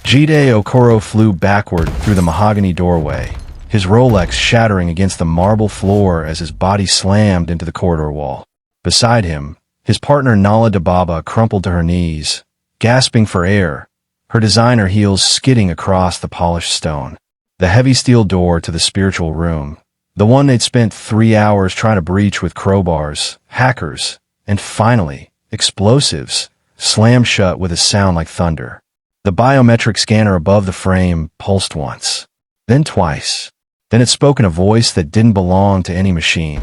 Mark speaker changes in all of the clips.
Speaker 1: Jide Okoro flew backward through the mahogany doorway, his Rolex shattering against the marble floor as his body slammed into the corridor wall. Beside him, his partner Nala Dababa crumpled to her knees, gasping for air, her designer heels skidding across the polished stone. The heavy steel door to the spiritual room, the one they'd spent 3 hours trying to breach with crowbars, hackers, and finally, explosives, slammed shut with a sound like thunder. The biometric scanner above the frame pulsed once, then twice. Then it spoke in a voice that didn't belong to any machine.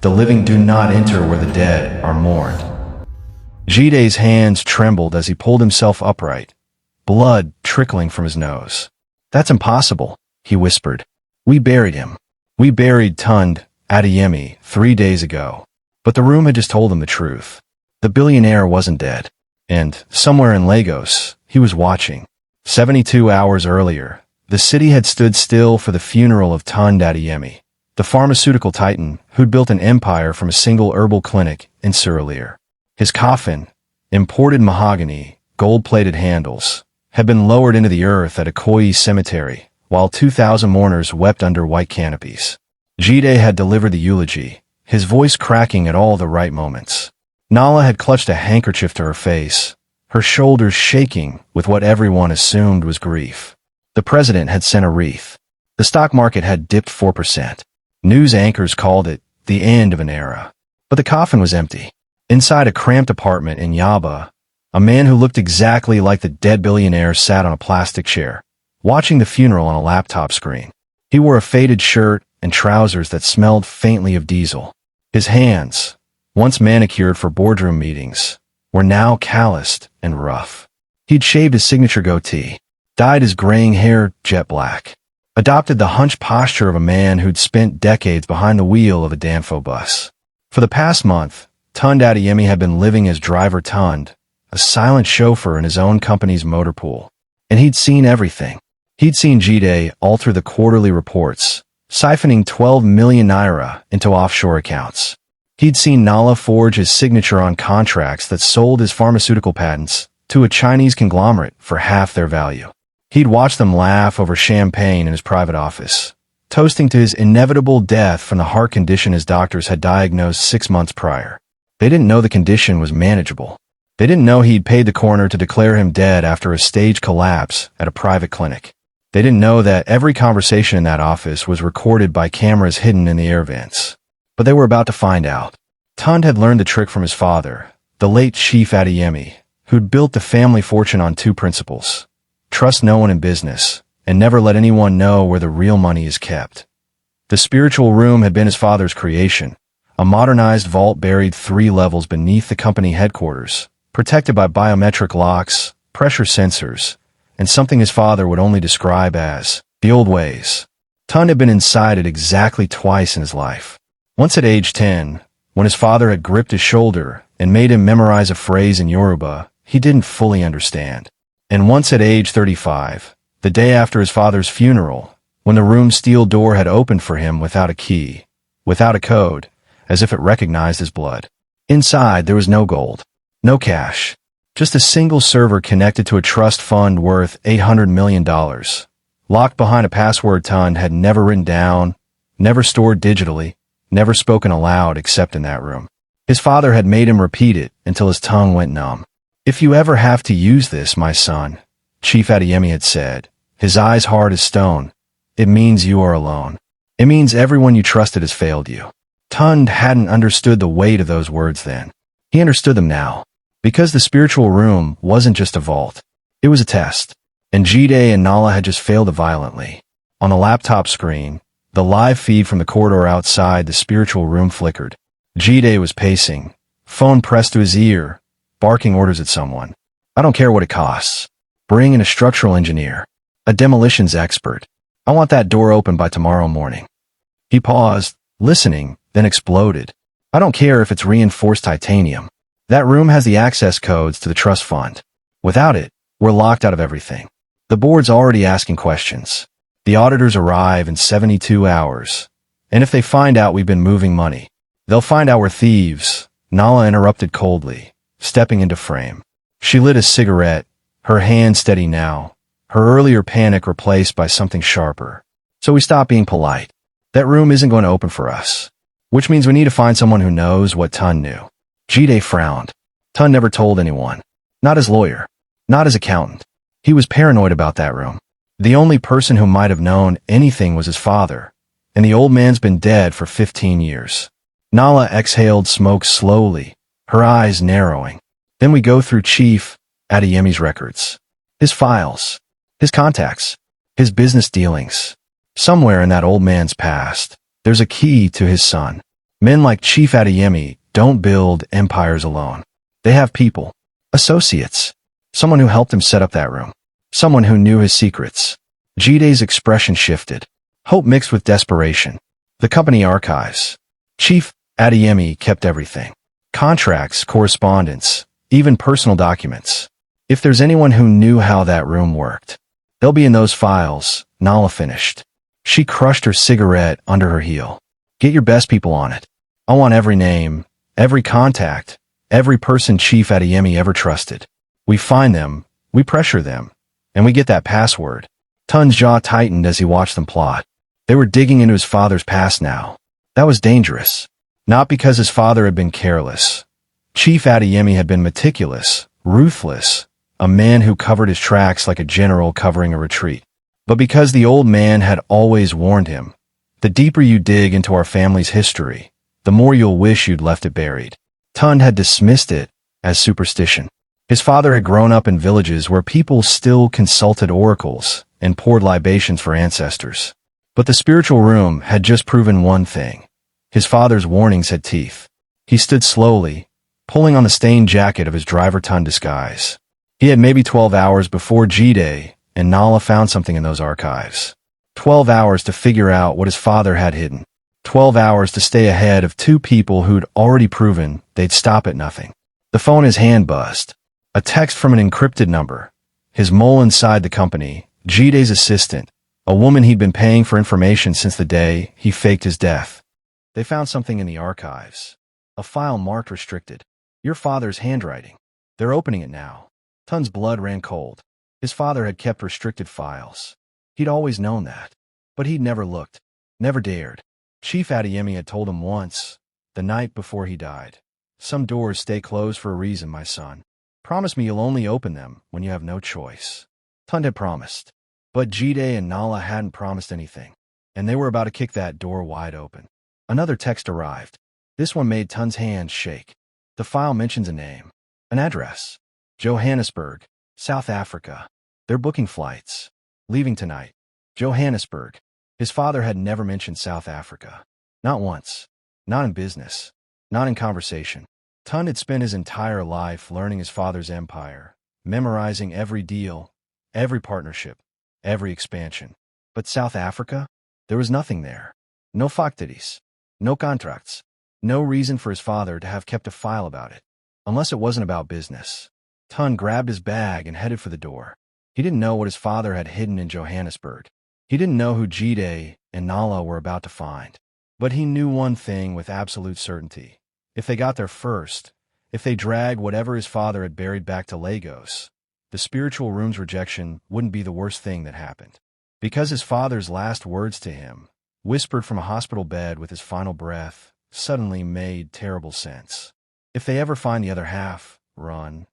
Speaker 1: The living do not enter where the dead are mourned. Jide's hands trembled as he pulled himself upright, blood trickling from his nose. That's impossible, he whispered. We buried him. We buried Tunde Adeyemi 3 days ago. But the room had just told him the truth. The billionaire wasn't dead. And, somewhere in Lagos, he was watching. 72 hours earlier, the city had stood still for the funeral of Tunde Adeyemi, the pharmaceutical titan who'd built an empire from a single herbal clinic in Surulere. His coffin, imported mahogany, gold-plated handles, had been lowered into the earth at Ikoyi Cemetery, while 2,000 mourners wept under white canopies. Jide had delivered the eulogy, his voice cracking at all the right moments. Nala had clutched a handkerchief to her face, her shoulders shaking with what everyone assumed was grief. The president had sent a wreath. The stock market had dipped 4%. News anchors called it the end of an era. But the coffin was empty. Inside a cramped apartment in Yaba, a man who looked exactly like the dead billionaire sat on a plastic chair, watching the funeral on a laptop screen. He wore a faded shirt and trousers that smelled faintly of diesel. His hands, once manicured for boardroom meetings, were now calloused and rough. He'd shaved his signature goatee, dyed his graying hair jet black, adopted the hunched posture of a man who'd spent decades behind the wheel of a Danfo bus. For the past month, Tunde Adeyemi had been living as Driver Tunde, a silent chauffeur in his own company's motor pool. And he'd seen everything. He'd seen Jide alter the quarterly reports, siphoning 12 million naira into offshore accounts. He'd seen Nala forge his signature on contracts that sold his pharmaceutical patents to a Chinese conglomerate for half their value. He'd watched them laugh over champagne in his private office, toasting to his inevitable death from the heart condition his doctors had diagnosed 6 months prior. They didn't know the condition was manageable. They didn't know he'd paid the coroner to declare him dead after a staged collapse at a private clinic. They didn't know that every conversation in that office was recorded by cameras hidden in the air vents. But they were about to find out. Tunde had learned the trick from his father, the late Chief Adeyemi, who'd built the family fortune on 2 principles: trust no one in business, and never let anyone know where the real money is kept. The spiritual room had been his father's creation, a modernized vault buried 3 levels beneath the company headquarters, protected by biometric locks, pressure sensors, and something his father would only describe as the old ways. Tunde had been inside it exactly twice in his life. Once at age 10, when his father had gripped his shoulder and made him memorize a phrase in Yoruba he didn't fully understand. And once at age 35, the day after his father's funeral, when the room's steel door had opened for him without a key, without a code, as if it recognized his blood. Inside, there was no gold, no cash, just a single server connected to a trust fund worth $800 million, locked behind a password Tunde had never written down, never stored digitally, never spoken aloud except in that room. His father had made him repeat it until his tongue went numb. If you ever have to use this, my son, Chief Adeyemi had said, his eyes hard as stone, it means you are alone. It means everyone you trusted has failed you. Tunde hadn't understood the weight of those words then. He understood them now. Because the spiritual room wasn't just a vault. It was a test. And Jide and Nala had just failed it violently. On the laptop screen, the live feed from the corridor outside the spiritual room flickered. Jide was pacing, phone pressed to his ear, barking orders at someone. I don't care what it costs. Bring in a structural engineer, a demolitions expert. I want that door open by tomorrow morning. He paused, listening, then exploded. I don't care if it's reinforced titanium. That room has the access codes to the trust fund. Without it, we're locked out of everything. The board's already asking questions. The auditors arrive in 72 hours. And if they find out we've been moving money, they'll find out we're thieves. Nala interrupted coldly, stepping into frame. She lit a cigarette, her hand steady now, her earlier panic replaced by something sharper. So we stopped being polite. That room isn't going to open for us. Which means we need to find someone who knows what Tun knew. Jide frowned. Tun never told anyone. Not his lawyer. Not his accountant. He was paranoid about that room. The only person who might have known anything was his father, and the old man's been dead for 15 years. Nala exhaled smoke slowly, her eyes narrowing. Then we go through Chief Adeyemi's records. His files. His contacts. His business dealings. Somewhere in that old man's past, there's a key to his son. Men like Chief Adeyemi don't build empires alone. They have people. Associates. Someone who helped him set up that room. Someone who knew his secrets. Jide's expression shifted. Hope mixed with desperation. The company archives. Chief Adeyemi kept everything. Contracts, correspondence, even personal documents. If there's anyone who knew how that room worked, they'll be in those files. Nala finished. She crushed her cigarette under her heel. Get your best people on it. I want every name, every contact, every person Chief Adeyemi ever trusted. We find them, we pressure them, and we get that password. Tun's jaw tightened as he watched them plot. They were digging into his father's past now. That was dangerous. Not because his father had been careless. Chief Adeyemi had been meticulous, ruthless, a man who covered his tracks like a general covering a retreat. But because the old man had always warned him, the deeper you dig into our family's history, the more you'll wish you'd left it buried. Tun had dismissed it as superstition. His father had grown up in villages where people still consulted oracles and poured libations for ancestors. But the spiritual room had just proven one thing. His father's warnings had teeth. He stood slowly, pulling on the stained jacket of his driver Tun disguise. He had maybe 12 hours before Jide and Nala found something in those archives. 12 hours to figure out what his father had hidden. 12 hours to stay ahead of two people who'd already proven they'd stop at nothing. The phone in his hand buzzed. A text from an encrypted number. His mole inside the company, Jide's assistant, a woman he'd been paying for information since the day he faked his death. They found something in the archives. A file marked restricted. Your father's handwriting. They're opening it now. Tun's blood ran cold. His father had kept restricted files. He'd always known that. But he'd never looked. Never dared. Chief Adeyemi had told him once, the night before he died. Some doors stay closed for a reason, my son. Promise me you'll only open them when you have no choice. Tun had promised. But Jide and Nala hadn't promised anything. And they were about to kick that door wide open. Another text arrived. This one made Tun's hands shake. The file mentions a name. An address. Johannesburg, South Africa. They're booking flights. Leaving tonight. Johannesburg. His father had never mentioned South Africa. Not once. Not in business. Not in conversation. Tun had spent his entire life learning his father's empire, memorizing every deal, every partnership, every expansion. But South Africa? There was nothing there. No factories. No contracts. No reason for his father to have kept a file about it. Unless it wasn't about business. Tun grabbed his bag and headed for the door. He didn't know what his father had hidden in Johannesburg. He didn't know who Jide and Nala were about to find. But he knew one thing with absolute certainty. If they got there first, if they dragged whatever his father had buried back to Lagos, the spiritual room's rejection wouldn't be the worst thing that happened. Because his father's last words to him, whispered from a hospital bed with his final breath, suddenly made terrible sense. If they ever find the other half, run.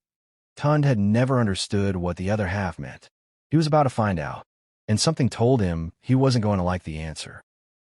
Speaker 1: Tun had never understood what the other half meant. He was about to find out, and something told him he wasn't going to like the answer.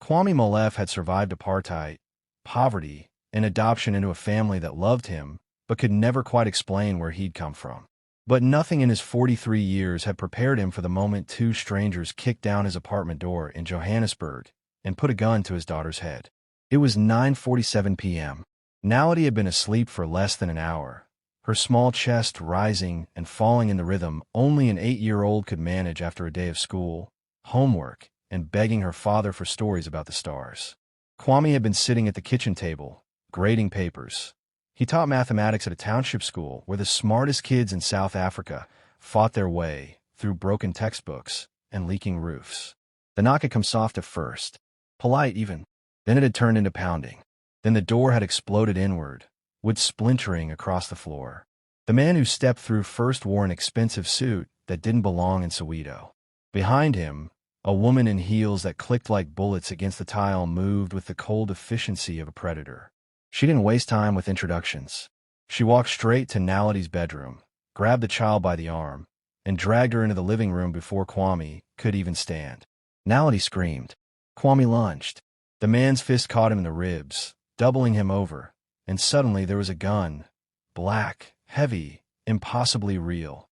Speaker 1: Kwame Molefe had survived apartheid, poverty, and adoption into a family that loved him, but could never quite explain where he'd come from. But nothing in his 43 years had prepared him for the moment two strangers kicked down his apartment door in Johannesburg and put a gun to his daughter's head. It was 9:47 p.m. Naledi had been asleep for less than an hour, her small chest rising and falling in the rhythm only an 8-year-old could manage after a day of school, homework, and begging her father for stories about the stars. Kwame had been sitting at the kitchen table, grading papers. He taught mathematics at a township school where the smartest kids in South Africa fought their way through broken textbooks and leaking roofs. The knock had come soft at first, polite even. Then it had turned into pounding. Then the door had exploded inward, wood splintering across the floor. The man who stepped through first wore an expensive suit that didn't belong in Soweto. Behind him, a woman in heels that clicked like bullets against the tile moved with the cold efficiency of a predator. She didn't waste time with introductions. She walked straight to Naledi's bedroom, grabbed the child by the arm, and dragged her into the living room before Kwame could even stand. Naledi screamed. Kwame lunged. The man's fist caught him in the ribs, doubling him over, and suddenly there was a gun, black, heavy, impossibly real,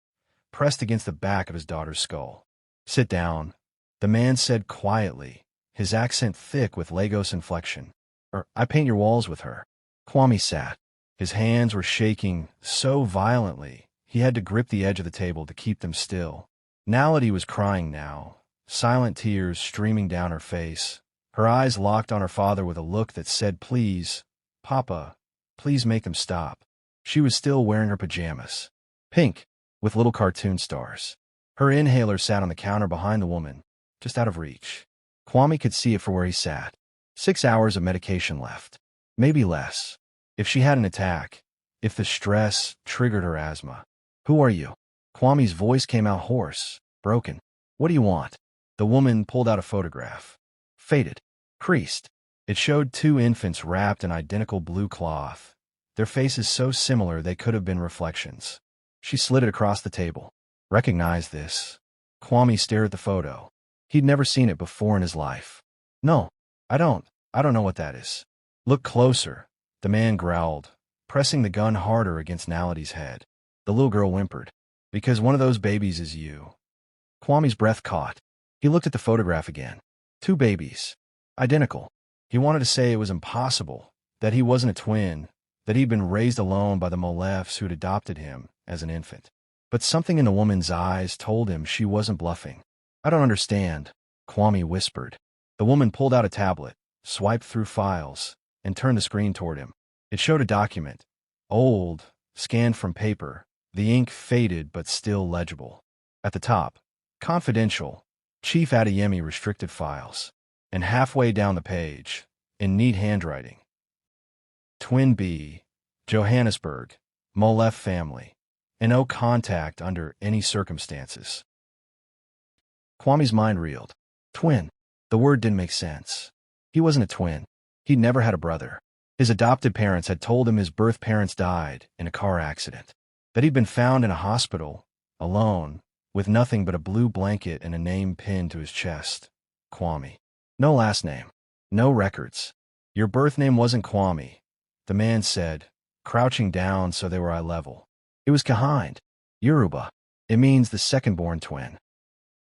Speaker 1: pressed against the back of his daughter's skull. "Sit down," the man said quietly, his accent thick with Lagos inflection. "Or I paint your walls with her." Kwame sat. His hands were shaking so violently he had to grip the edge of the table to keep them still. Naledi was crying now, silent tears streaming down her face, her eyes locked on her father with a look that said, "Please, Papa, please make them stop." She was still wearing her pajamas, pink, with little cartoon stars. Her inhaler sat on the counter behind the woman, just out of reach. Kwame could see it from where he sat. 6 hours of medication left. Maybe less. If she had an attack, if the stress triggered her asthma. "Who are you?" Kwame's voice came out hoarse, broken. "What do you want?" The woman pulled out a photograph. Faded. Creased. It showed 2 infants wrapped in identical blue cloth, their faces so similar they could have been reflections. She slid it across the table. "Recognize this?" Kwame stared at the photo. He'd never seen it before in his life. "No, I don't know what that is." "Look closer," the man growled, pressing the gun harder against Naledi's head. The little girl whimpered. "Because one of those babies is you." Kwame's breath caught. He looked at the photograph again. 2 babies. Identical. He wanted to say it was impossible, that he wasn't a twin, that he'd been raised alone by the Molefs who'd adopted him as an infant. But something in the woman's eyes told him she wasn't bluffing. "I don't understand," Kwame whispered. The woman pulled out a tablet, swiped through files, and turned the screen toward him. It showed a document. Old, scanned from paper, the ink faded but still legible. At the top, "Confidential, Chief Adeyemi restricted files." And halfway down the page, in neat handwriting, "Twin B, Johannesburg, Molef family, and no contact under any circumstances." Kwame's mind reeled. Twin. The word didn't make sense. He wasn't a twin. He'd never had a brother. His adopted parents had told him his birth parents died in a car accident, that he'd been found in a hospital, alone, with nothing but a blue blanket and a name pinned to his chest. Kwame. No last name. No records. "Your birth name wasn't Kwame," the man said, crouching down so they were eye level. "It was Kahind. Yoruba. It means the second-born twin.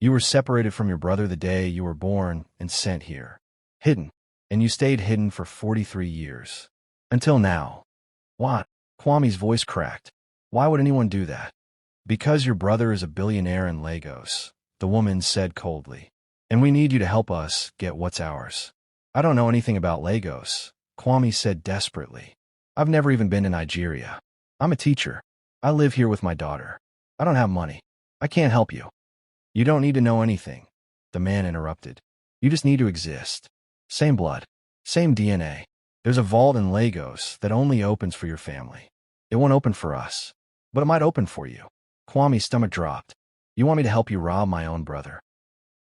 Speaker 1: You were separated from your brother the day you were born and sent here. Hidden. And you stayed hidden for 43 years. Until now." "What?" Kwame's voice cracked. "Why would anyone do that?" "Because your brother is a billionaire in Lagos," the woman said coldly. "And we need you to help us get what's ours." "I don't know anything about Lagos," Kwame said desperately. "I've never even been to Nigeria. I'm a teacher. I live here with my daughter. I don't have money. I can't help you." "You don't need to know anything," the man interrupted. "You just need to exist. Same blood. Same DNA. There's a vault in Lagos that only opens for your family. It won't open for us, but it might open for you." Kwame's stomach dropped. "You want me to help you rob my own brother?"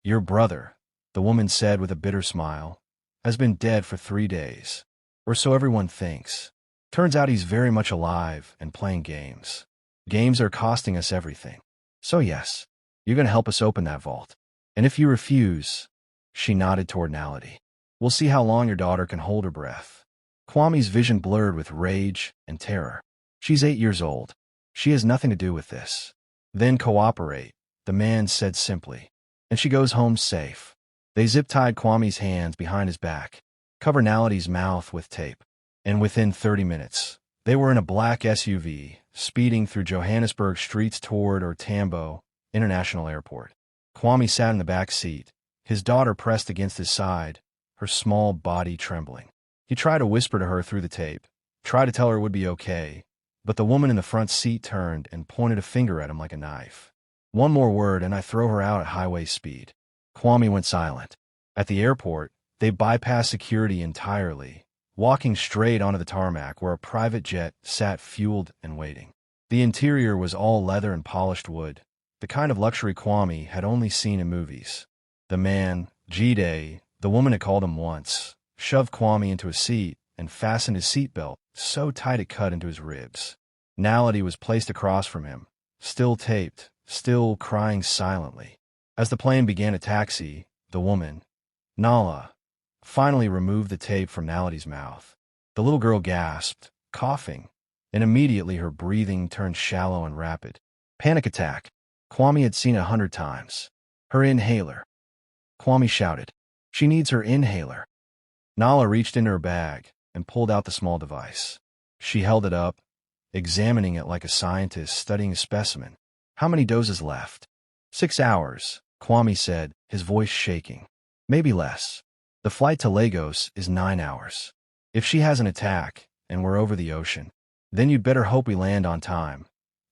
Speaker 1: "Your brother," the woman said with a bitter smile, "has been dead for 3 days. Or so everyone thinks. Turns out he's very much alive and playing games. Games are costing us everything. So yes, you're going to help us open that vault. And if you refuse," she nodded toward Naledi, "we'll see how long your daughter can hold her breath." Kwame's vision blurred with rage and terror. "She's 8 years old. She has nothing to do with this." "Then cooperate," the man said simply. "And she goes home safe." They zip-tied Kwame's hands behind his back, covered Naledi's mouth with tape, and within 30 minutes, they were in a black SUV, speeding through Johannesburg streets toward Tambo International Airport. Kwame sat in the back seat, his daughter pressed against his side, her small body trembling. He tried to whisper to her through the tape, tried to tell her it would be okay, but the woman in the front seat turned and pointed a finger at him like a knife. "One more word and I throw her out at highway speed." Kwame went silent. At the airport, they bypassed security entirely, walking straight onto the tarmac where a private jet sat fueled and waiting. The interior was all leather and polished wood, the kind of luxury Kwame had only seen in movies. The man, Jide, the woman had called him once, shoved Kwame into a seat and fastened his seatbelt so tight it cut into his ribs. Naledi was placed across from him, still taped, still crying silently. As the plane began to taxi, the woman, Nala, finally removed the tape from Naledi's mouth. The little girl gasped, coughing, and immediately her breathing turned shallow and rapid. Panic attack. Kwame had seen it 100 times. Her inhaler. Kwame shouted. She needs her inhaler. Nala reached into her bag and pulled out the small device. She held it up, examining it like a scientist studying a specimen. How many doses left? 6 hours, Kwame said, his voice shaking. Maybe less. The flight to Lagos is 9 hours. If she has an attack, and we're over the ocean, then you'd better hope we land on time,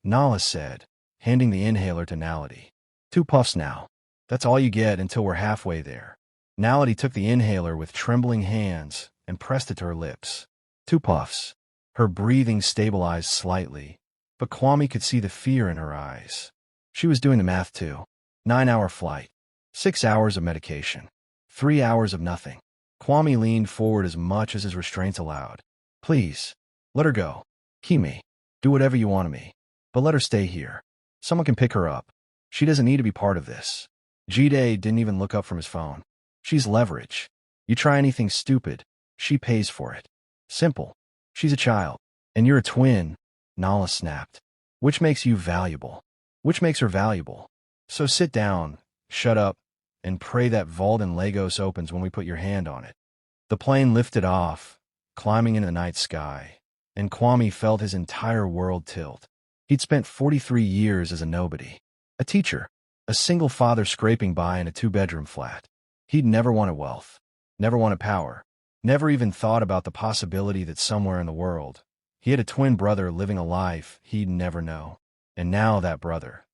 Speaker 1: Nala said, handing the inhaler to Naledi. 2 puffs now. That's all you get until we're halfway there. Naledi took the inhaler with trembling hands and pressed it to her lips. 2 puffs. Her breathing stabilized slightly, but Kwame could see the fear in her eyes. She was doing the math too. 9-hour flight. 6 hours of medication. 3 hours of nothing. Kwame leaned forward as much as his restraints allowed. Please, let her go. Kwame, do whatever you want of me, but let her stay here. Someone can pick her up. She doesn't need to be part of this. Jide didn't even look up from his phone. She's leverage. You try anything stupid, she pays for it. Simple. She's a child. And you're a twin, Nala snapped. Which makes you valuable? Which makes her valuable? So sit down, shut up, and pray that vault in Lagos opens when we put your hand on it. The plane lifted off, climbing into the night sky, and Kwame felt his entire world tilt. He'd spent 43 years as a nobody. A teacher. A single father scraping by in a 2-bedroom flat. He'd never wanted wealth. Never wanted power. Never even thought about the possibility that somewhere in the world, he had a twin brother living a life he'd never know. And now that brother,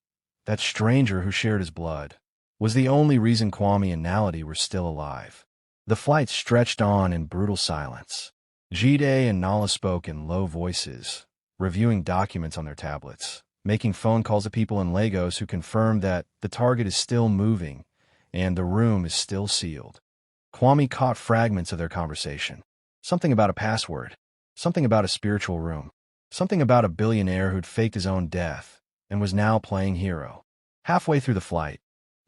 Speaker 1: that stranger who shared his blood, was the only reason Kwame and Naledi were still alive. The flight stretched on in brutal silence. Jide and Nala spoke in low voices, reviewing documents on their tablets, making phone calls to people in Lagos who confirmed that the target is still moving and the room is still sealed. Kwame caught fragments of their conversation. Something about a password. Something about a spiritual room. Something about a billionaire who'd faked his own death and was now playing hero. Halfway through the flight,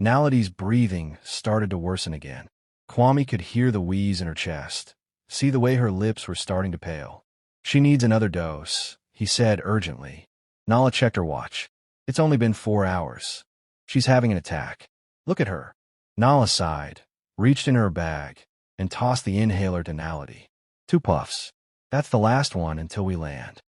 Speaker 1: Naledi's breathing started to worsen again. Kwame could hear the wheeze in her chest, see the way her lips were starting to pale. She needs another dose, he said urgently. Nala checked her watch. It's only been 4 hours. She's having an attack. Look at her. Nala sighed, reached into her bag, and tossed the inhaler to Naledi. 2 puffs. That's the last one until we land.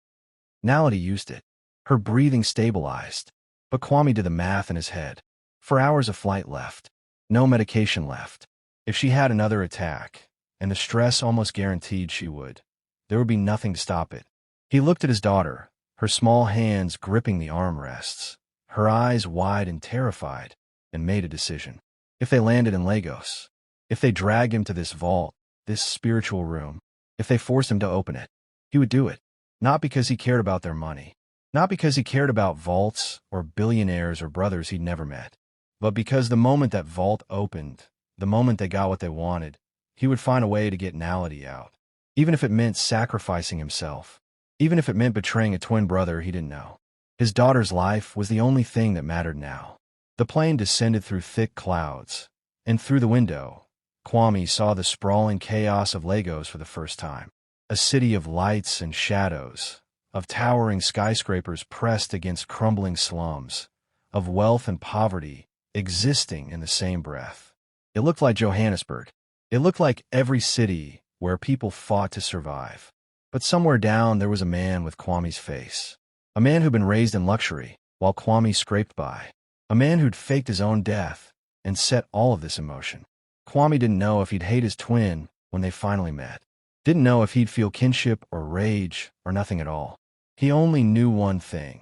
Speaker 1: Naledi used it. Her breathing stabilized, but Kwame did the math in his head. 4 hours of flight left. No medication left. If she had another attack, and the stress almost guaranteed she would, there would be nothing to stop it. He looked at his daughter, her small hands gripping the armrests, her eyes wide and terrified, and made a decision. If they landed in Lagos, if they dragged him to this vault, this spiritual room, if they forced him to open it, he would do it. Not because he cared about their money, not because he cared about vaults or billionaires or brothers he'd never met, but because the moment that vault opened, the moment they got what they wanted, he would find a way to get Naledi out, even if it meant sacrificing himself, even if it meant betraying a twin brother he didn't know. His daughter's life was the only thing that mattered now. The plane descended through thick clouds, and through the window, Kwame saw the sprawling chaos of Lagos for the first time. A city of lights and shadows, of towering skyscrapers pressed against crumbling slums, of wealth and poverty existing in the same breath. It looked like Johannesburg. It looked like every city where people fought to survive. But somewhere down there was a man with Kwame's face. A man who'd been raised in luxury, while Kwame scraped by. A man who'd faked his own death and set all of this in motion. Kwame didn't know if he'd hate his twin when they finally met. Didn't know if he'd feel kinship or rage or nothing at all. He only knew one thing.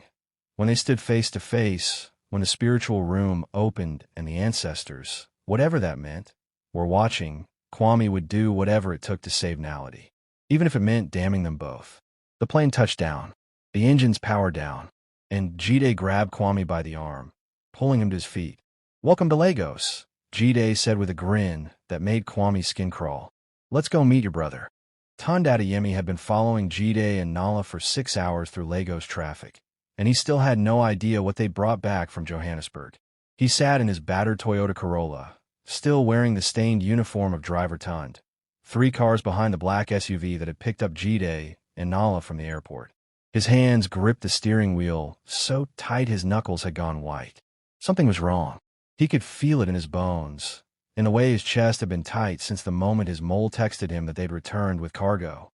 Speaker 1: When they stood face to face, when the spiritual room opened and the ancestors, whatever that meant, were watching, Kwame would do whatever it took to save Naledi, even if it meant damning them both. The plane touched down, the engines powered down, and Jide grabbed Kwame by the arm. pulling him to his feet. "Welcome to Lagos," Jide said with a grin that made Kwame's skin crawl. "Let's go meet your brother." Tunde Adeyemi had been following Jide and Nala for 6 hours through Lagos traffic, and he still had no idea what they brought back from Johannesburg. He sat in his battered Toyota Corolla, still wearing the stained uniform of driver Tunde, 3 cars behind the black SUV that had picked up Jide and Nala from the airport. His hands gripped the steering wheel so tight his knuckles had gone white. Something was wrong. He could feel it in his bones, in the way his chest had been tight since the moment his mole texted him that they'd returned with cargo.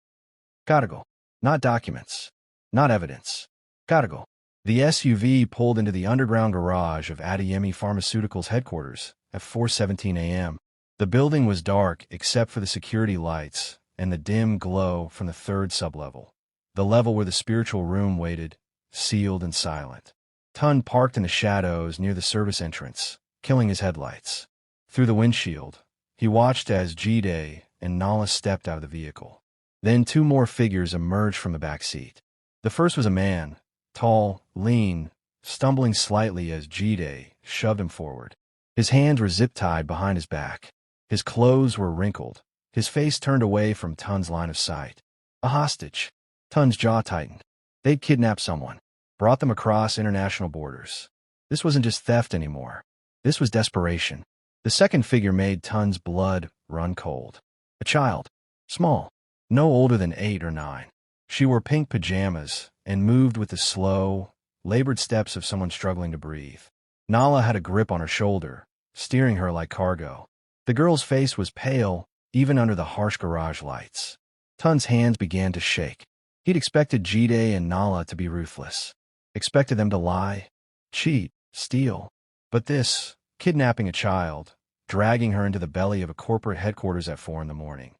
Speaker 1: "Gotta go. Not documents. Not evidence. Gotta go." The SUV pulled into the underground garage of Adeyemi Pharmaceutical's headquarters at 4:17 a.m. The building was dark except for the security lights and the dim glow from the 3rd sublevel, the level where the spiritual room waited, sealed and silent. Tunde parked in the shadows near the service entrance, killing his headlights. Through the windshield, he watched as Jide and Nala stepped out of the vehicle. Then 2 more figures emerged from the back seat. The first was a man, tall, lean, stumbling slightly as Jide shoved him forward. His hands were zip-tied behind his back. His clothes were wrinkled, his face turned away from Tunde's line of sight. A hostage. Tunde's jaw tightened. They'd kidnapped someone, brought them across international borders. This wasn't just theft anymore. This was desperation. The second figure made Tunde's blood run cold. A child. Small. No older than 8 or 9. She wore pink pajamas and moved with the slow, labored steps of someone struggling to breathe. Nala had a grip on her shoulder, steering her like cargo. The girl's face was pale, even under the harsh garage lights. Tunde's hands began to shake. He'd expected Jide and Nala to be ruthless. Expected them to lie, cheat, steal. But this, kidnapping a child, dragging her into the belly of a corporate headquarters at 4 in the morning.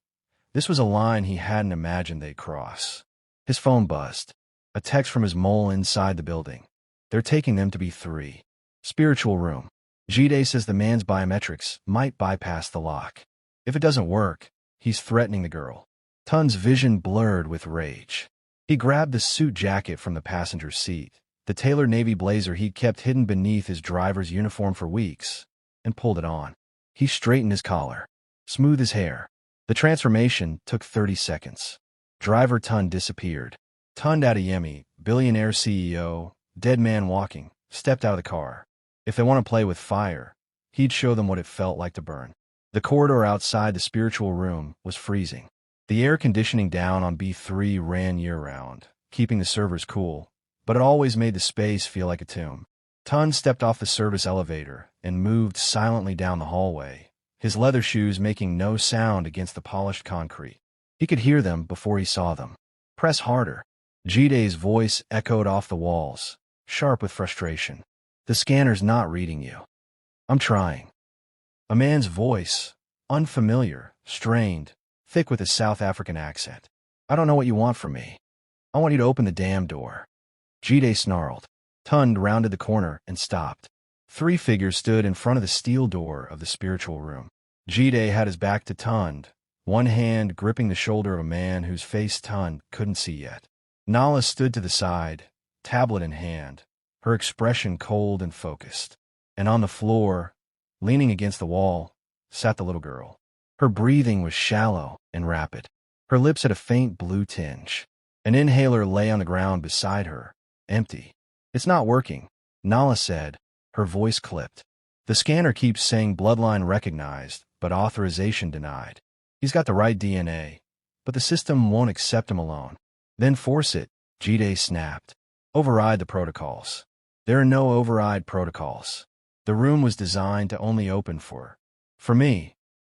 Speaker 1: This was a line he hadn't imagined they'd cross. His phone buzzed. A text from his mole inside the building. "They're taking them to B3. Spiritual room. Jide says the man's biometrics might bypass the lock. If it doesn't work, he's threatening the girl." Tunde's vision blurred with rage. He grabbed the suit jacket from the passenger seat, the tailored navy blazer he'd kept hidden beneath his driver's uniform for weeks, and pulled it on. He straightened his collar, smoothed his hair. The transformation took 30 seconds. Driver Tunde disappeared. Tunde Adeyemi, billionaire CEO, dead man walking, stepped out of the car. If they want to play with fire, he'd show them what it felt like to burn. The corridor outside the spiritual room was freezing. The air conditioning down on B3 ran year-round, keeping the servers cool, but it always made the space feel like a tomb. Tunde stepped off the service elevator and moved silently down the hallway, his leather shoes making no sound against the polished concrete. He could hear them before he saw them. "Press harder." Jide's voice echoed off the walls, sharp with frustration. "The scanner's not reading you." "I'm trying." A man's voice, unfamiliar, strained, thick with a South African accent. "I don't know what you want from me. I want you to open the damn door." Jide snarled. Tunde rounded the corner and stopped. 3 figures stood in front of the steel door of the spiritual room. Jide had his back to Tunde, one hand gripping the shoulder of a man whose face Tunde couldn't see yet. Nala stood to the side, tablet in hand, her expression cold and focused. And on the floor, leaning against the wall, sat the little girl. Her breathing was shallow and rapid. Her lips had a faint blue tinge. An inhaler lay on the ground beside her, empty. "It's not working," Nala said, her voice clipped. "The scanner keeps saying bloodline recognized, but authorization denied. He's got the right DNA, but the system won't accept him alone." "Then force it," Jide snapped. "Override the protocols." "There are no override protocols. The room was designed to only open for me,"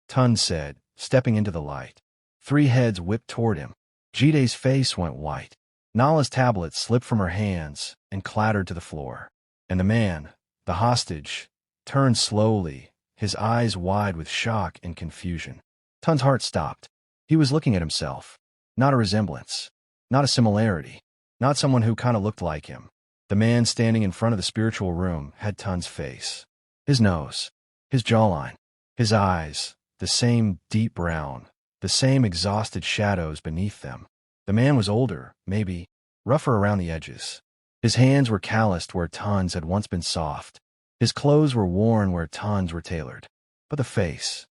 Speaker 1: Tunde said, stepping into the light. 3 heads whipped toward him. Jide's face went white. Nala's tablet slipped from her hands and clattered to the floor. And the man, the hostage, turned slowly, his eyes wide with shock and confusion. Tunde's heart stopped. He was looking at himself. Not a resemblance. Not a similarity. Not someone who kind of looked like him. The man standing in front of the spiritual room had Tunde's face. His nose. His jawline. His eyes. The same deep brown. The same exhausted shadows beneath them. The man was older, maybe, rougher around the edges. His hands were calloused where Tunde's had once been soft. His clothes were worn where Tun's were tailored. But the face.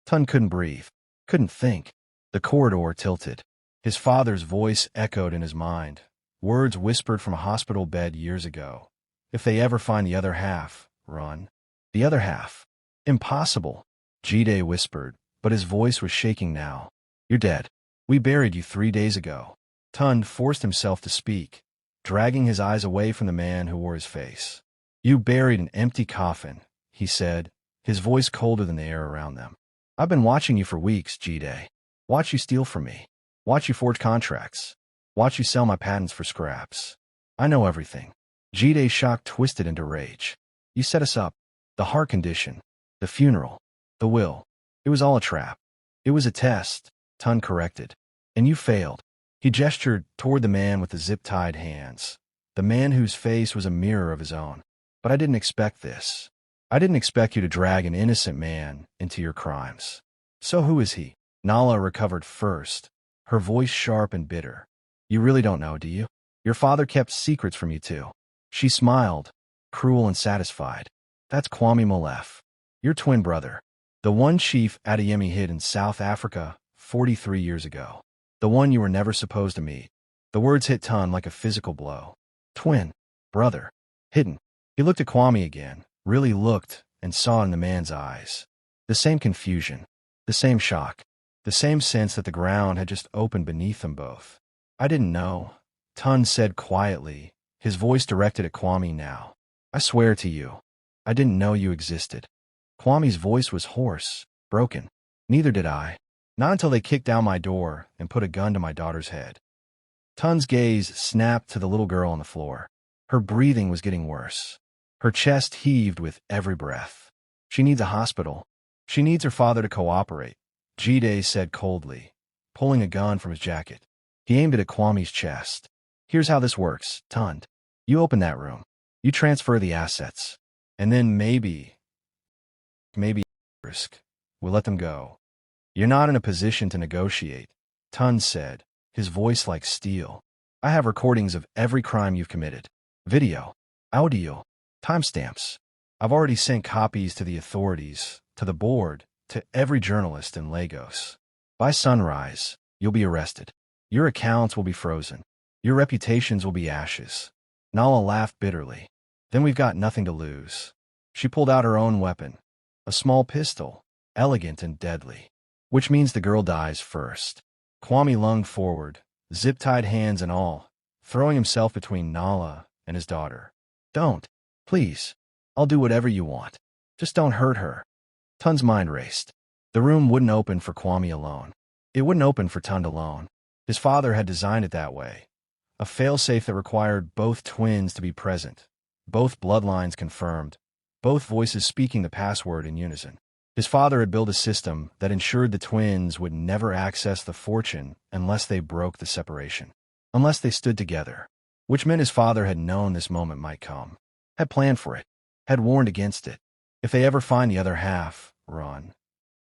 Speaker 1: Tun couldn't breathe, couldn't think. The corridor tilted. His father's voice echoed in his mind, words whispered from a hospital bed years ago. If they ever find the other half, run. The other half. Impossible, Jide whispered, but his voice was shaking now. You're dead. We buried you 3 days ago. Tun forced himself to speak, dragging his eyes away from the man who wore his face. You buried an empty coffin, he said, his voice colder than the air around them. I've been watching you for weeks, Jide. Watch you steal from me. Watch you forge contracts. Watch you sell my patents for scraps. I know everything. Jide's shock twisted into rage. You set us up. The heart condition. The funeral. The will. It was all a trap. It was a test, Tun corrected. And you failed. He gestured toward the man with the zip-tied hands, the man whose face was a mirror of his own. But I didn't expect this. I didn't expect you to drag an innocent man into your crimes. So who is he? Nala recovered first, her voice sharp and bitter. You really don't know, do you? Your father kept secrets from you too. She smiled, cruel and satisfied. That's Kwame Mollef, your twin brother. The one Chief Adeyemi hid in South Africa 43 years ago. The one you were never supposed to meet. The words hit Tun like a physical blow. Twin. Brother. Hidden. He looked at Kwame again, really looked, and saw in the man's eyes. The same confusion. The same shock. The same sense that the ground had just opened beneath them both. I didn't know, Tun said quietly, his voice directed at Kwame now. I swear to you, I didn't know you existed. Kwame's voice was hoarse, broken. Neither did I. Not until they kicked down my door and put a gun to my daughter's head. Tun's gaze snapped to the little girl on the floor. Her breathing was getting worse. Her chest heaved with every breath. She needs a hospital. She needs her father to cooperate, Jide said coldly, pulling a gun from his jacket. He aimed it at Kwame's chest. Here's how this works, Tun. You open that room. You transfer the assets. And then maybe risk. We'll let them go. You're not in a position to negotiate, Tun said, his voice like steel. I have recordings of every crime you've committed. Video. Audio. Timestamps. I've already sent copies to the authorities, to the board, to every journalist in Lagos. By sunrise, you'll be arrested. Your accounts will be frozen. Your reputations will be ashes. Nala laughed bitterly. Then we've got nothing to lose. She pulled out her own weapon. A small pistol, elegant and deadly. Which means the girl dies first. Kwame lunged forward, zip-tied hands and all, throwing himself between Nala and his daughter. Don't. Please. I'll do whatever you want. Just don't hurt her. Tun's mind raced. The room wouldn't open for Kwame alone. It wouldn't open for Tun alone. His father had designed it that way. A failsafe that required both twins to be present, both bloodlines confirmed, both voices speaking the password in unison. His father had built a system that ensured the twins would never access the fortune unless they broke the separation, unless they stood together, which meant his father had known this moment might come, had planned for it, had warned against it. If they ever find the other half, run.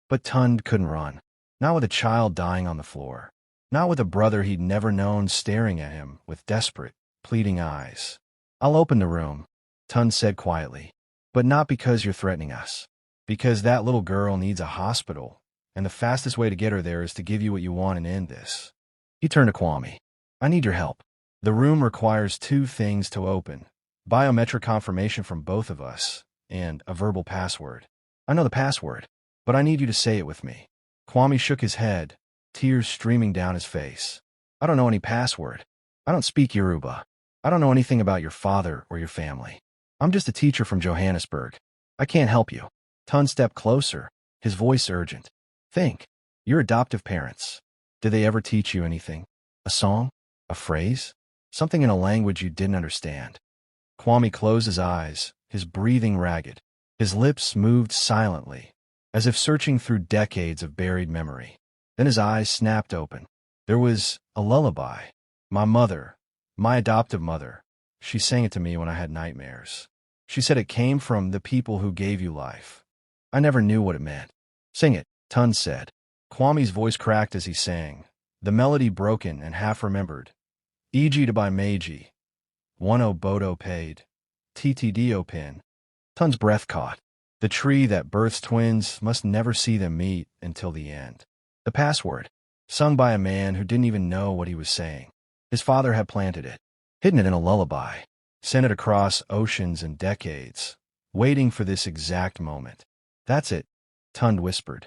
Speaker 1: But Tun couldn't run, not with a child dying on the floor, not with a brother he'd never known staring at him with desperate, pleading eyes. I'll open the room, Tun said quietly, but not because you're threatening us. Because that little girl needs a hospital, and the fastest way to get her there is to give you what you want and end this. He turned to Kwame. I need your help. The room requires 2 things to open. Biometric confirmation from both of us, and a verbal password. I know the password, but I need you to say it with me. Kwame shook his head, tears streaming down his face. I don't know any password. I don't speak Yoruba. I don't know anything about your father or your family. I'm just a teacher from Johannesburg. I can't help you. Tun stepped closer, his voice urgent. Think. Your adoptive parents. Did they ever teach you anything? A song? A phrase? Something in a language you didn't understand? Kwame closed his eyes, his breathing ragged. His lips moved silently, as if searching through decades of buried memory. Then his eyes snapped open. There was a lullaby. My mother, my adoptive mother, she sang it to me when I had nightmares. She said it came from the people who gave you life. I never knew what it meant. Sing it, Tun said. Kwame's voice cracked as he sang, the melody broken and half-remembered. Iji to by Meiji. One obodo paid. TTDO. Tun's breath caught. The tree that births twins must never see them meet until the end. The password, sung by a man who didn't even know what he was saying. His father had planted it, hidden it in a lullaby, sent it across oceans and decades, waiting for this exact moment. That's it, Tund whispered.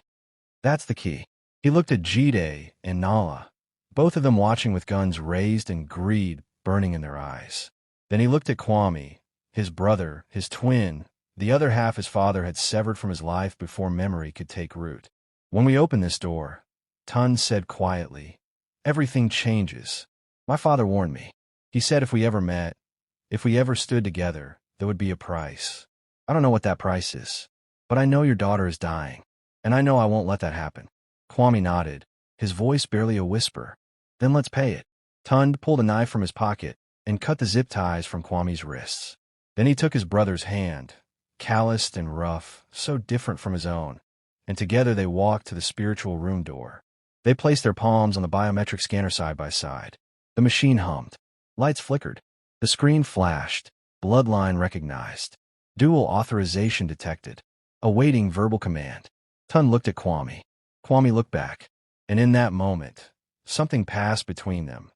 Speaker 1: That's the key. He looked at Jide and Nala, both of them watching with guns raised and greed burning in their eyes. Then he looked at Kwame, his brother, his twin, the other half his father had severed from his life before memory could take root. When we open this door, Tund said quietly, everything changes. My father warned me. He said if we ever met, if we ever stood together, there would be a price. I don't know what that price is, but I know your daughter is dying, and I know I won't let that happen. Kwame nodded, his voice barely a whisper. Then let's pay it. Tund pulled a knife from his pocket and cut the zip ties from Kwame's wrists. Then he took his brother's hand, calloused and rough, so different from his own, and together they walked to the spiritual room door. They placed their palms on the biometric scanner side by side. The machine hummed. Lights flickered. The screen flashed. Bloodline recognized. Dual authorization detected. Awaiting verbal command. Tund looked at Kwame. Kwame looked back. And in that moment, something passed between them.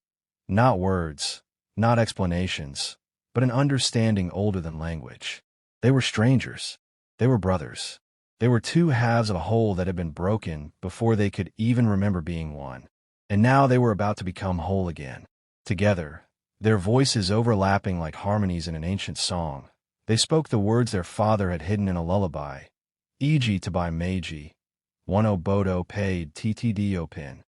Speaker 1: Not words, not explanations, but an understanding older than language. They were strangers. They were brothers. They were two halves of a whole that had been broken before they could even remember being one. And now they were about to become whole again. Together, their voices overlapping like harmonies in an ancient song, they spoke the words their father had hidden in a lullaby. Eg to buy Meiji. One obodo paid TTDO.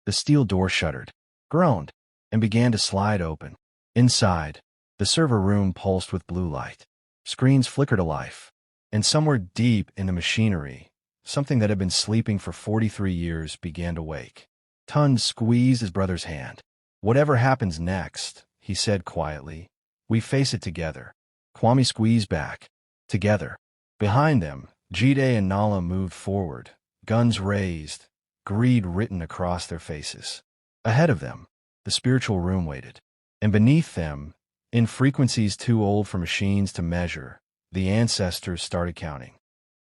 Speaker 1: The steel door shuddered, groaned, and began to slide open. Inside, the server room pulsed with blue light. Screens flickered to life. And somewhere deep in the machinery, something that had been sleeping for 43 years began to wake. Tund squeezed his brother's hand. Whatever happens next, he said quietly, we face it together. Kwame squeezed back. Together. Behind them, Jide and Nala moved forward, guns raised, greed written across their faces. Ahead of them, the spiritual room waited. And beneath them, in frequencies too old for machines to measure, the ancestors started counting.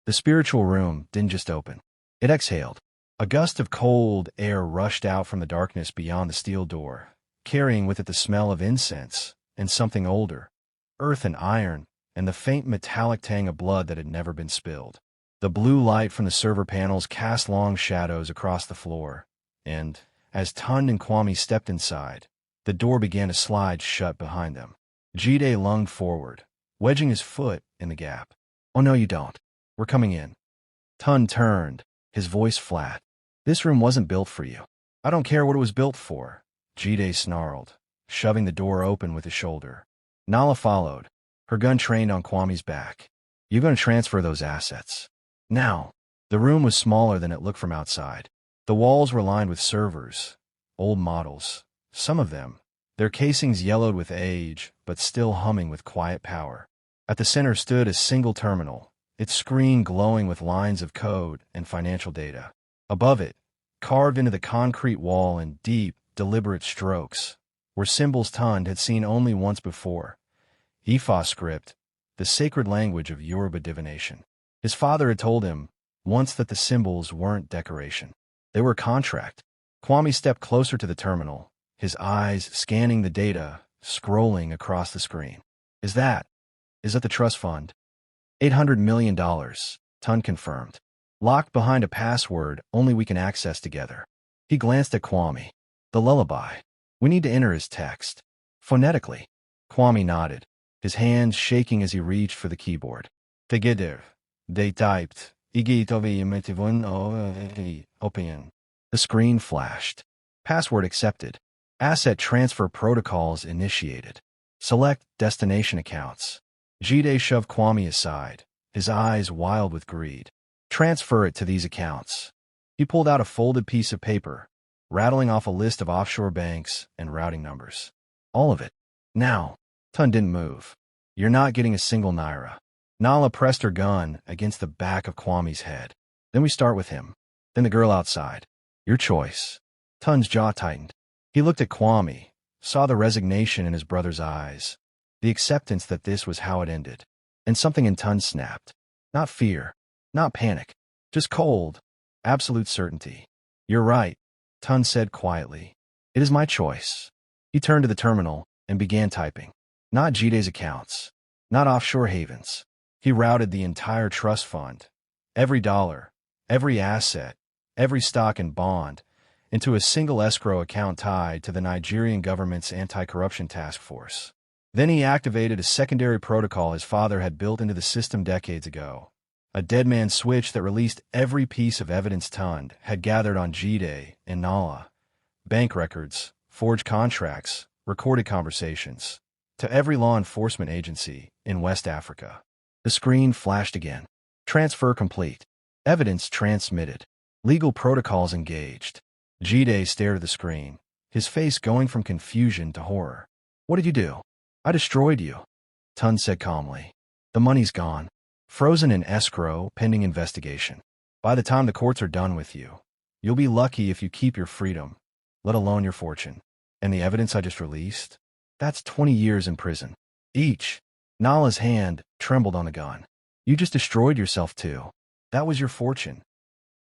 Speaker 1: The spiritual room didn't just open. It exhaled. A gust of cold air rushed out from the darkness beyond the steel door, carrying with it the smell of incense and something older, earth and iron, and the faint metallic tang of blood that had never been spilled. The blue light from the server panels cast long shadows across the floor, and, as Tund and Kwame stepped inside, the door began to slide shut behind them. Jide lunged forward, wedging his foot in the gap. Oh no, you don't. We're coming in. Tund turned, his voice flat. This room wasn't built for you. I don't care what it was built for, Jide snarled, shoving the door open with his shoulder. Nala followed, her gun trained on Kwame's back. You're going to transfer those assets. Now. The room was smaller than it looked from outside. The walls were lined with servers, old models, some of them, their casings yellowed with age, but still humming with quiet power. At the center stood a single terminal, its screen glowing with lines of code and financial data. Above it, carved into the concrete wall in deep, deliberate strokes, were symbols Tund had seen only once before. Ifa script, the sacred language of Yoruba divination. His father had told him once that the symbols weren't decoration. They were a contract. Kwame stepped closer to the terminal, his eyes scanning the data, scrolling across the screen. Is that the trust fund? $800 million, Tund confirmed. Locked behind a password only we can access together. He glanced at Kwame. The lullaby. We need to enter his text. Phonetically. Kwame nodded, his hands shaking as he reached for the keyboard. Together, they typed, open. The screen flashed. Password accepted. Asset transfer protocols initiated. Select destination accounts. Jide shoved Kwame aside, his eyes wild with greed. Transfer it to these accounts. He pulled out a folded piece of paper, rattling off a list of offshore banks and routing numbers. All of it. Now. Tund didn't move. You're not getting a single naira. Nala pressed her gun against the back of Kwame's head. Then we start with him. Then the girl outside. Your choice. Tund's jaw tightened. He looked at Kwame, saw the resignation in his brother's eyes. the acceptance that this was how it ended. And something in Tun snapped. Not fear, not panic, just cold, absolute certainty. You're right, Tun said quietly. It is my choice. He turned to the terminal and began typing. Not Jide's accounts, not offshore havens. He routed the entire trust fund, every dollar, every asset, every stock and bond, into a single escrow account tied to the Nigerian government's anti-corruption task force. Then he activated a secondary protocol his father had built into the system decades ago, a dead man switch that released every piece of evidence Tun had gathered on Jide and Nala, bank records, forged contracts, recorded conversations, to every law enforcement agency in West Africa. The screen flashed again. Transfer complete. Evidence transmitted. Legal protocols engaged. Jide stared at the screen, his face going from confusion to horror. What did you do? I destroyed you, Tun said calmly. The money's gone. Frozen in escrow, pending investigation. By the time the courts are done with you, you'll be lucky if you keep your freedom, let alone your fortune. And the evidence I just released? That's 20 years in prison. Each. Nala's hand trembled on the gun. You just destroyed yourself too. That was your fortune.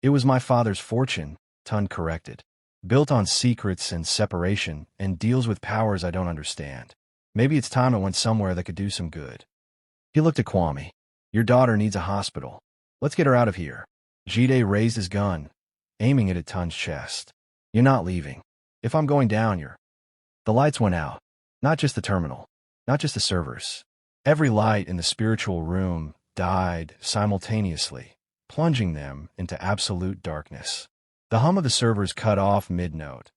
Speaker 1: It was my father's fortune, Tun corrected. Built on secrets and separation and deals with powers I don't understand. Maybe it's time it went somewhere that could do some good. He looked at Kwame. Your daughter needs a hospital. Let's get her out of here. Jide raised his gun, aiming it at Tun's chest. You're not leaving. If I'm going down, you're... The lights went out. Not just the terminal. Not just the servers. Every light in the spiritual room died simultaneously, plunging them into absolute darkness. The hum of the servers cut off mid-note,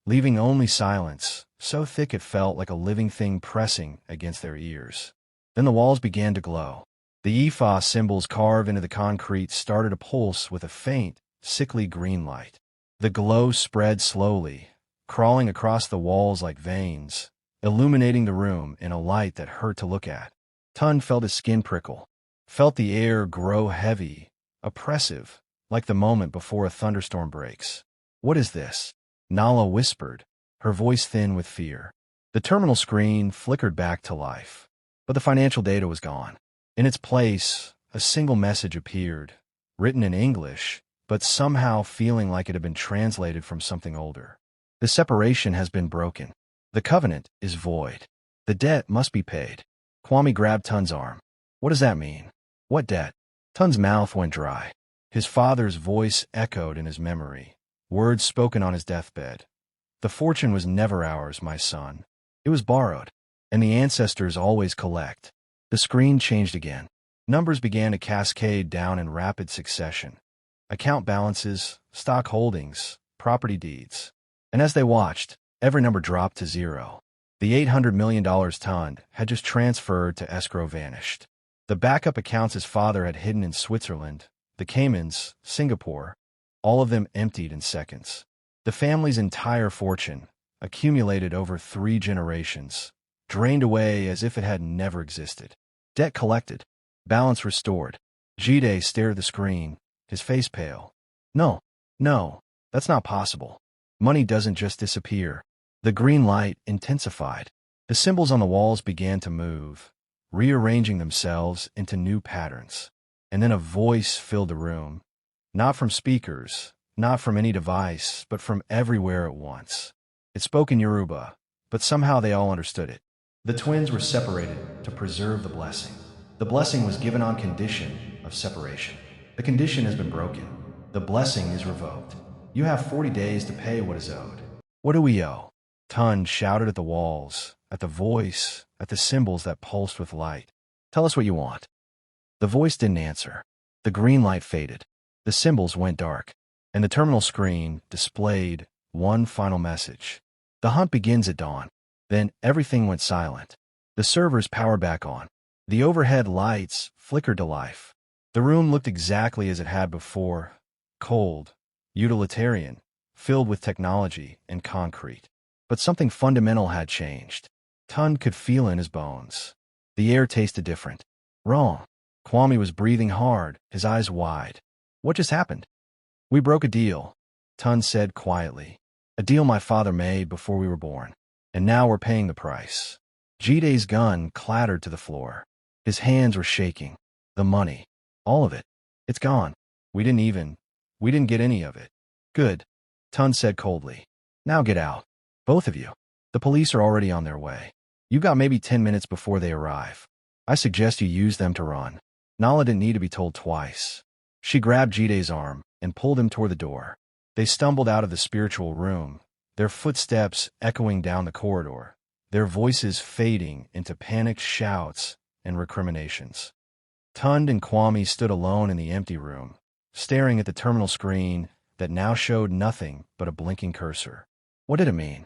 Speaker 1: leaving only silence, so thick it felt like a living thing pressing against their ears. Then the walls began to glow. The Ifa symbols carved into the concrete started to pulse with a faint, sickly green light. The glow spread slowly, crawling across the walls like veins, illuminating the room in a light that hurt to look at. Tun felt his skin prickle, felt the air grow heavy, oppressive, like the moment before a thunderstorm breaks. What is this? Nala whispered, her voice thin with fear. The terminal screen flickered back to life, but the financial data was gone. In its place, a single message appeared, written in English, but somehow feeling like it had been translated from something older. The separation has been broken. The covenant is void. The debt must be paid. Kwame grabbed Tun's arm. What does that mean? What debt? Tun's mouth went dry. His father's voice echoed in his memory, words spoken on his deathbed. The fortune was never ours, my son. It was borrowed, and the ancestors always collect. The screen changed again. Numbers began to cascade down in rapid succession. Account balances, stock holdings, property deeds. And as they watched, every number dropped to zero. The $800 million Tun had just transferred to escrow vanished. The backup accounts his father had hidden in Switzerland, the Caymans, Singapore, all of them emptied in seconds. The family's entire fortune, accumulated over 3 generations, drained away as if it had never existed. Debt collected. Balance restored. Jide stared at the screen, his face pale. No, that's not possible. Money doesn't just disappear. The green light intensified. The symbols on the walls began to move, rearranging themselves into new patterns. And then a voice filled the room. Not from speakers, not from any device, but from everywhere at once. It spoke in Yoruba, but somehow they all understood it. The twins were separated to preserve the blessing. The blessing was given on condition of separation. The condition has been broken. The blessing is revoked. You have 40 days to pay what is owed. What do we owe? Tun shouted at the walls, at the voice, at the symbols that pulsed with light. Tell us what you want. The voice didn't answer. The green light faded. The symbols went dark, and the terminal screen displayed one final message. The hunt begins at dawn. Then everything went silent. The servers powered back on. The overhead lights flickered to life. The room looked exactly as it had before, cold, utilitarian, filled with technology and concrete. But something fundamental had changed. Tun could feel in his bones. The air tasted different. Wrong. Kwame was breathing hard, his eyes wide. What just happened? We broke a deal, Tun said quietly. A deal my father made before we were born. And now we're paying the price. Jide's gun clattered to the floor. His hands were shaking. The money. All of it. It's gone. We didn't get any of it. Good. Tun said coldly. Now get out. Both of you. The police are already on their way. You've got maybe 10 minutes before they arrive. I suggest you use them to run. Nala didn't need to be told twice. She grabbed Jide's arm and pulled him toward the door. They stumbled out of the spiritual room, their footsteps echoing down the corridor, their voices fading into panicked shouts and recriminations. Tund and Kwame stood alone in the empty room, staring at the terminal screen that now showed nothing but a blinking cursor. What did it mean?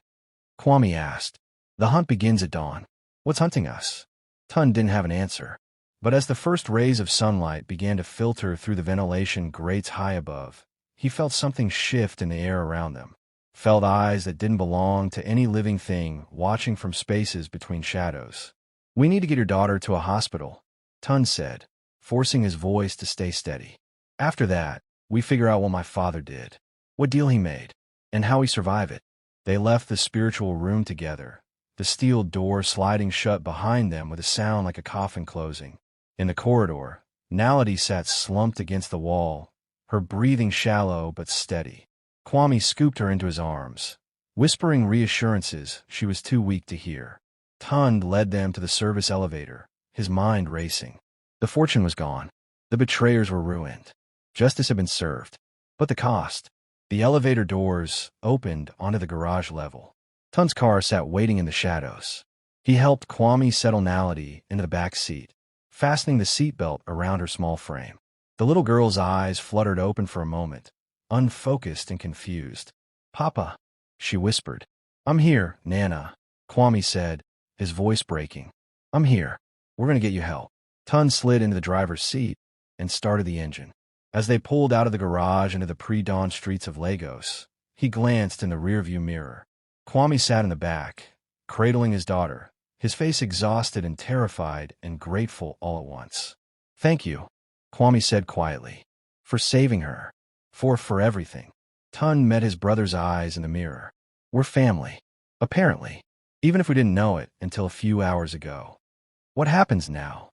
Speaker 1: Kwame asked. The hunt begins at dawn. What's hunting us? Tund didn't have an answer. But as the first rays of sunlight began to filter through the ventilation grates high above, he felt something shift in the air around them. Felt eyes that didn't belong to any living thing watching from spaces between shadows. We need to get your daughter to a hospital, Tund said, forcing his voice to stay steady. After that, we figure out what my father did, what deal he made, and how we survive it. They left the spiritual room together, the steel door sliding shut behind them with a sound like a coffin closing. In the corridor, Naledi sat slumped against the wall, her breathing shallow but steady. Kwame scooped her into his arms, whispering reassurances she was too weak to hear. Tund led them to the service elevator, his mind racing. The fortune was gone. The betrayers were ruined. Justice had been served. But the cost? The elevator doors opened onto the garage level. Tund's car sat waiting in the shadows. He helped Kwame settle Naledi into the back seat, fastening the seatbelt around her small frame. The little girl's eyes fluttered open for a moment, unfocused and confused. Papa, she whispered. I'm here, Nana, Kwame said, his voice breaking. I'm here. We're going to get you help. Tund slid into the driver's seat and started the engine. As they pulled out of the garage into the pre-dawn streets of Lagos, he glanced in the rearview mirror. Kwame sat in the back, cradling his daughter, his face exhausted and terrified and grateful all at once. Thank you, Kwame said quietly, for saving her, for everything. Tund met his brother's eyes in the mirror. We're family, apparently, even if we didn't know it until a few hours ago. What happens now?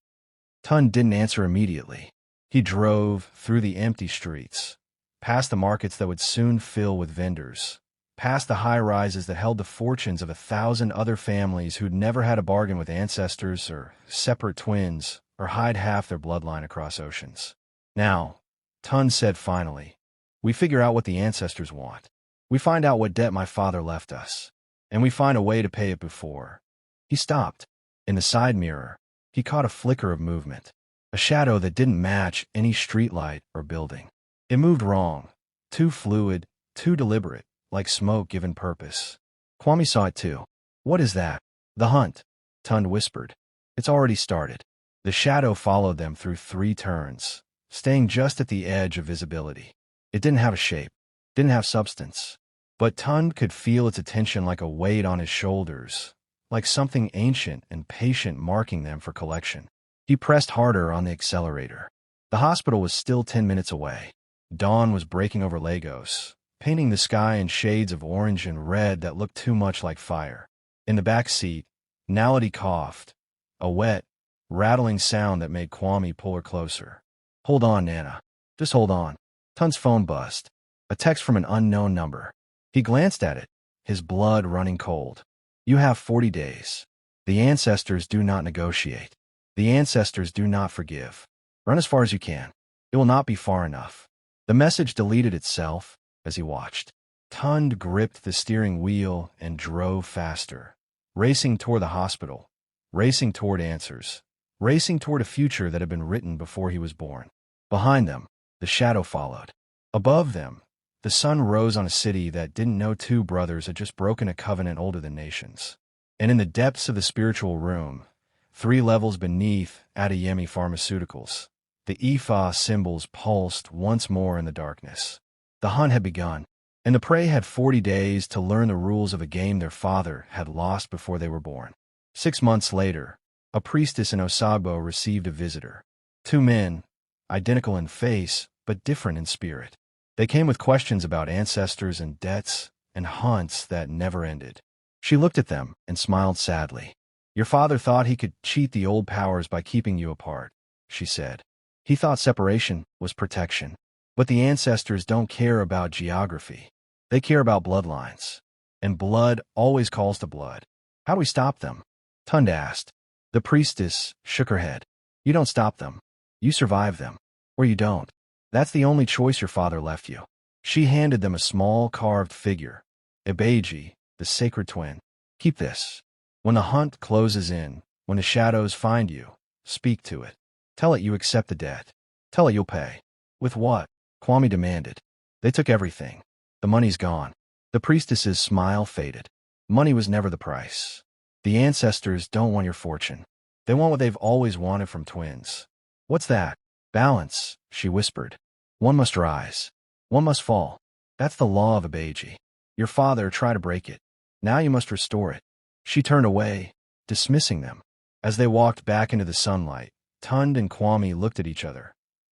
Speaker 1: Tund didn't answer immediately. He drove through the empty streets, past the markets that would soon fill with vendors, past the high-rises that held the fortunes of 1,000 other families who'd never had a bargain with ancestors or separate twins or hide half their bloodline across oceans. Now, Tund said finally, we figure out what the ancestors want. We find out what debt my father left us, and we find a way to pay it before. He stopped. In the side mirror, he caught a flicker of movement, a shadow that didn't match any streetlight or building. It moved wrong, too fluid, too deliberate, like smoke given purpose. Kwame saw it too. What is that? The hunt, Tund whispered. It's already started. The shadow followed them through 3 turns, staying just at the edge of visibility. It didn't have a shape, didn't have substance, but Tund could feel its attention like a weight on his shoulders, like something ancient and patient marking them for collection. He pressed harder on the accelerator. The hospital was still 10 minutes away. Dawn was breaking over Lagos, painting the sky in shades of orange and red that looked too much like fire. In the back seat, Naledi coughed, a wet, rattling sound that made Kwame pull her closer. Hold on, Nana. Just hold on. Tund's phone buzzed. A text from an unknown number. He glanced at it, his blood running cold. You have 40 days. The ancestors do not negotiate. The ancestors do not forgive. Run as far as you can. It will not be far enough. The message deleted itself as he watched. Tund gripped the steering wheel and drove faster, racing toward the hospital, racing toward answers, racing toward a future that had been written before he was born. Behind them, the shadow followed. Above them, the sun rose on a city that didn't know 2 brothers had just broken a covenant older than nations. And in the depths of the spiritual room, 3 levels beneath Adeyemi Pharmaceuticals, the Ifa symbols pulsed once more in the darkness. The hunt had begun, and the prey had 40 days to learn the rules of a game their father had lost before they were born. 6 months later, a priestess in Osogbo received a visitor. 2 men, identical in face but different in spirit. They came with questions about ancestors and debts and hunts that never ended. She looked at them and smiled sadly. Your father thought he could cheat the old powers by keeping you apart, she said. He thought separation was protection. But the ancestors don't care about geography. They care about bloodlines. And blood always calls to blood. How do we stop them? Tund asked. The priestess shook her head. You don't stop them. You survive them. Or you don't. That's the only choice your father left you. She handed them a small carved figure. Ibeji, the sacred twin. Keep this. When the hunt closes in, when the shadows find you, speak to it. Tell it you accept the debt. Tell it you'll pay. With what? Kwame demanded. They took everything. The money's gone. The priestess's smile faded. Money was never the price. The ancestors don't want your fortune. They want what they've always wanted from twins. What's that? Balance, she whispered. One must rise. One must fall. That's the law of Ibeji. Your father tried to break it. Now you must restore it. She turned away, dismissing them. As they walked back into the sunlight, Tund and Kwame looked at each other.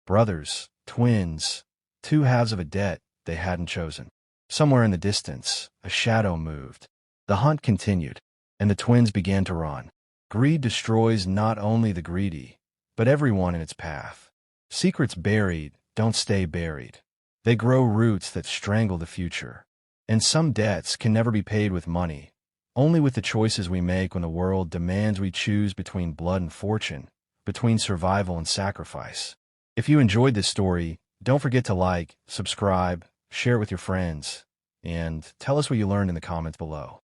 Speaker 1: Brothers, twins, two halves of a debt they hadn't chosen. Somewhere in the distance, a shadow moved. The hunt continued, and the twins began to run. Greed destroys not only the greedy, but everyone in its path. Secrets buried don't stay buried. They grow roots that strangle the future. And some debts can never be paid with money, only with the choices we make when the world demands we choose between blood and fortune, between survival and sacrifice. If you enjoyed this story, don't forget to like, subscribe, share it with your friends, and tell us what you learned in the comments below.